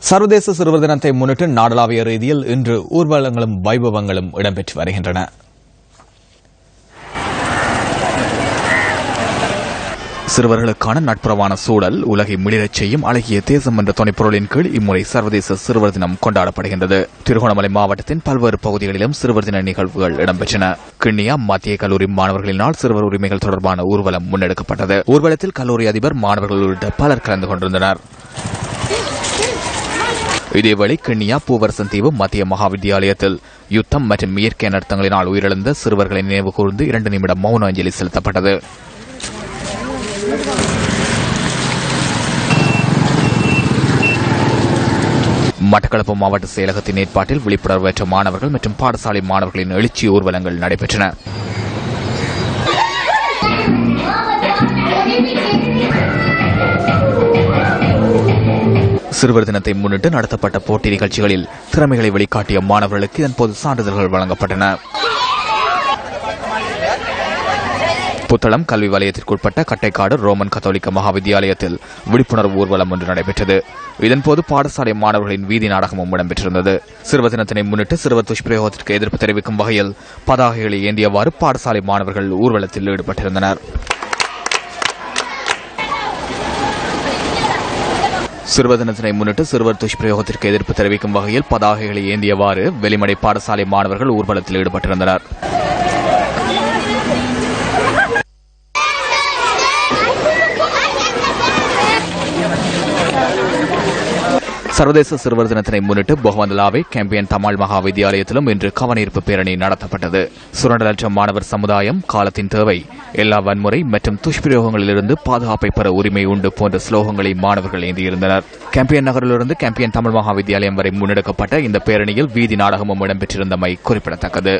சர்வதேச சிறுவர் தினத்தை முன்னிட்டு நாடளாவிய ரீதியில் இன்று ஊர்வலங்களும் வைபவங்களும் இடம்பெற்று வருகின்றன. சிறுவர்களுக்கான நட்புறவான சூழல் உலகை மிளிரச் செய்யும் அழகிய தேசம் என்ற துணைப்பொருளின் கீழ் இம்முறை சர்வதேச சிறுவர் தினம் கொண்டாடப்படுகின்றது. திருகோணமலை மாவட்டத்தின் பல்வேறு பகுதிகளிலும் சிறுவர் தின நிகழ்வுகள் இடம்பெற்றன. கிண்ணியா மத்திய கல்லூரி மாணவர்களினால் சிறுவர் உரிமைகள் தொடர்பான ஊர்வலம் முன்னெடுக்கப்பட்டது. ஊர்வலத்தில் கல்லூரி அதிபர், மாணவர்கள் உள்ளிட்ட பலர் கலந்து கொண்டிருந்தனர். இதேவேளை கிண்ணியா பூவரசன் தீவு மத்திய மகாவித்தியாலயத்தில் யுத்தம் மற்றும் இயற்கை அனர்த்தங்களினால் உயிரிழந்த சிறுவர்களை நினைவு கூர்ந்து 2 நிமிட மௌன அஞ்சலி செலுத்தப்பட்டது. மட்டக்களப்பு மாவட்ட செயலகத்தின் ஏற்பாட்டில் விழிப்புணர்வற்ற மாணவர்கள் மற்றும் பாடசாலை மாணவர்களின் எழுச்சி ஊர்வலங்கள் நடைபெற்றன. சிறுவர் தினத்தை முன்னிட்டு நடத்தப்பட்ட போட்டி நிகழ்ச்சிகளில் திறமைகளை வெளிக்காட்டிய மாணவர்களுக்கு இதன்போது சான்றிதழ்கள் வழங்கப்பட்டன. புத்தளம் கல்வி வலயத்திற்குட்பட்ட கட்டைக்காடு ரோமன் கத்தோலிக்க மகாவித்தியாலயத்தில் விழிப்புணர்வு ஊர்வலம் ஒன்று நடைபெற்றது. இதன்போது பாடசாலை மாணவர்களின் வீதி நாடகமும் இடம்பெற்றிருந்தது. சிறுவர் தினத்தினை முன்னிட்டு சிறுவர் துஷ்பிரயோகத்திற்கு எதிர்ப்பு தெரிவிக்கும் வகையில் பதாகைகளை ஏந்தியவாறு பாடசாலை மாணவர்கள் ஊர்வலத்தில் ஈடுபட்டிருந்தனர். சிறுவர் தினத்தினை முன்னிட்டு சிறுவர் துஷ்பிரயோகத்திற்கு எதிர்ப்பு தெரிவிக்கும் வகையில் பதாகைகளை ஏந்தியவாறு வெளிமடை பாடசாலை மாணவர்கள் ஊர்வலத்தில் ஈடுபட்டிருந்தனர். சர்வதேச சிறுவர் தினத்தினை முன்னிட்டு பொகவந்தலாவை கேம்பியன் தமிழ் மகா வித்தியாலயத்திலும் இன்று கவனஈர்ப்பு பேரணி நடத்தப்பட்டது. சுரண்டலற்ற மாணவர் சமுதாயம், காலத்தின் தேவை, எல்லா வன்முறை மற்றும் துஷ்பிரயோகங்களிலிருந்து பாதுகாப்பை பெற உரிமை உண்டு போன்ற ஸ்லோகங்களை மாணவர்கள் ஏந்தியிருந்தனர். கேம்பியன் நகரிலிருந்து கேம்பியன் தமிழ் மகா வித்தியாலயம் வரை முன்னெடுக்கப்பட்ட இந்த பேரணியில் வீதி நாடகமும் இடம்பெற்றிருந்தமை குறிப்பிடத்தக்கது.